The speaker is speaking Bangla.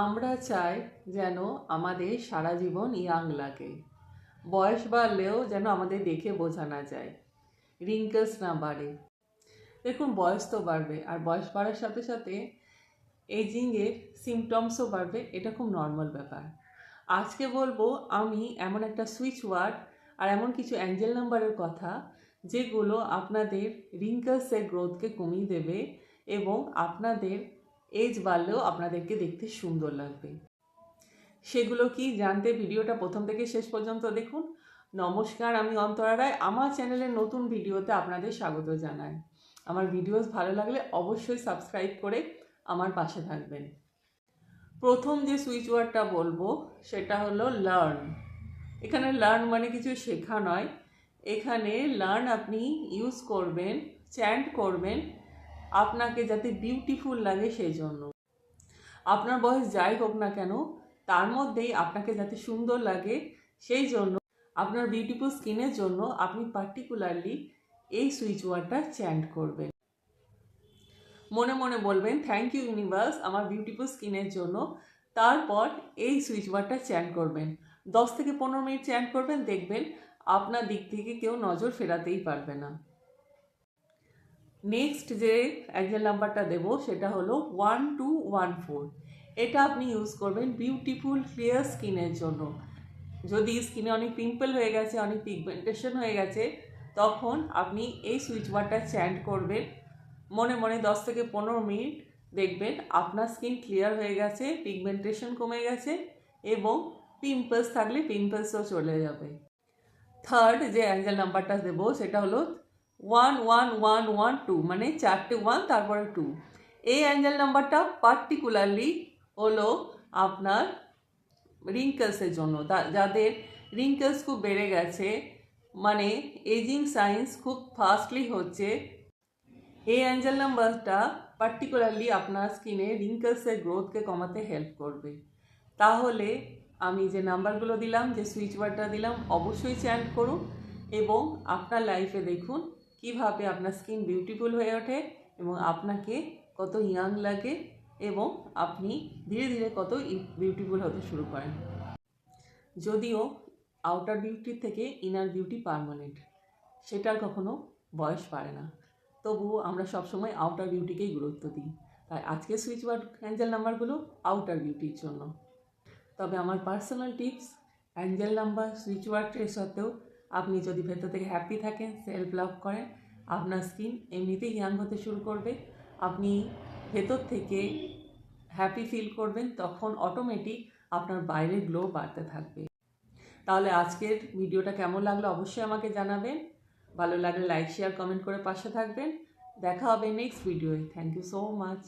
আমরা চাই যেন আমাদের সারা জীবন ইয়াং লাগে, বয়স বাড়লেও যেন আমাদের দেখে বোঝা না যায়, রিঙ্কেলস না বাড়ে। দেখুন, বয়স তো বাড়বে, আর বয়স বাড়ার সাথে সাথে এজিংয়ের সিমটমসও বাড়বে। এটা খুব নর্মাল ব্যাপার। আজকে বলবো আমি এমন একটা সুইচ ওয়ার্ড আর এমন কিছু অ্যাঞ্জেল নাম্বারের কথা যেগুলো আপনাদের রিঙ্কেলসের গ্রোথকে কমিয়ে দেবে এবং আপনাদের এজ বাড়লেও আপনাদেরকে দেখতে সুন্দর লাগবে। সেগুলো কি জানতে ভিডিওটা প্রথম থেকে শেষ পর্যন্ত দেখুন। নমস্কার, আমি অন্তরা রায়। আমার চ্যানেলের নতুন ভিডিওতে আপনাদের স্বাগত জানাই। আমার ভিডিওস ভালো লাগলে অবশ্যই সাবস্ক্রাইব করে আমার পাশে থাকবেন। প্রথম যে সুইচ ওয়ার্ডটা বলবো সেটা হলো লার্ন। এখানে লার্ন মানে কিছু শেখা নয়, এখানে লার্ন আপনি ইউজ করবেন, চ্যান্ট করবেন আপনাকে যাতে বিউটিফুল লাগে সেই জন্য। আপনার বয়স যাই হোক না কেন, তার মধ্যেই আপনাকে যাতে সুন্দর লাগে সেই জন্য, আপনার বিউটিফুল স্কিনের জন্য আপনি পার্টিকুলারলি এই সুইচ ওয়ার্ডটা চ্যান্ট করবেন। মনে মনে বলবেন, থ্যাংক ইউ ইউনিভার্স আমার বিউটিফুল স্কিনের জন্য। তারপর এই সুইচ ওয়ার্ডটা চ্যান্ট করবেন। 10 থেকে 15 মিনিট চ্যান্ট করবেন, দেখবেন আপনার দিক থেকে কেউ নজর ফেরাতেই পারবে না। নেক্সট যে অ্যাঞ্জেল নাম্বারটা দেবো সেটা হলো 1214। এটা আপনি ইউজ করবেন বিউটিফুল ক্লিয়ার স্কিনের জন্য। যদি স্কিনে অনেক পিম্পল হয়ে গেছে, অনেক পিগমেন্টেশন হয়ে গেছে, তখন আপনি এই সুইচ ওয়ার্ডটা চ্যান্ট করবেন মনে মনে 10 থেকে 15 মিনিট, দেখবেন আপনার স্কিন ক্লিয়ার হয়ে গেছে, পিগমেন্টেশন কমে গেছে এবং পিম্পলস থাকলে পিম্পলসও চলে যাবে। থার্ড যে অ্যাঞ্জেল নাম্বারটা দেবো সেটা হলো 11112, মানে 4টে 1 তারপরে 2। এই অ্যাঞ্জেল নাম্বারটা পার্টিকুলারলি হলো আপনার রিঙ্কেলসের জন্য, যাদের রিঙ্কেলস খুব বেড়ে গেছে, মানে এজিং সাইন্স খুব ফাস্টলি হচ্ছে। এই অ্যাঞ্জেল নাম্বারটা পার্টিকুলারলি আপনার স্কিনে রিঙ্কেলসের গ্রোথকে কমাতে হেল্প করবে। তাহলে আমি যে নাম্বারগুলো দিলাম, যে সুইচ ওয়ার্ডটা দিলাম, অবশ্যই চ্যান্ট করুন এবং আপনার লাইফে দেখুন কিভাবে আপনার স্কিন বিউটিফুল হয়ে ওঠে এবং আপনাকে কত ইয়াং লাগে এবং আপনি ধীরে ধীরে কত বিউটিফুল হতে শুরু করেন। যদিও আউটার বিউটির থেকে ইনার বিউটি পার্মানেন্ট, সেটার কখনো বয়স পারে না, তবুও আমরা সবসময় আউটার বিউটিকেই গুরুত্ব দিই। তাই আজকে সুইচ ওয়ার্ড অ্যাঞ্জেল নাম্বারগুলো আউটার বিউটির জন্য। তবে আমার personal tips, Angel number switch ওয়ার্ডের সত্ত্বেও আপনি যদি ভেতর থেকে হ্যাপি থাকেন, সেলফ লাভ করেন, আপনার স্কিন এমনিতেই ইয়াং হতে শুরু করবে। আপনি ভেতর থেকে হ্যাপি ফিল করবেন, তখন অটোমেটিক আপনার বাইরের গ্লো বাড়তে থাকবে। তাহলে আজকের ভিডিওটা কেমন লাগলো অবশ্যই আমাকে জানাবেন। ভালো লাগলে লাইক, শেয়ার, কমেন্ট করে পাশে থাকবেন। দেখা হবে নেক্সট ভিডিওয়ে। Thank you so much.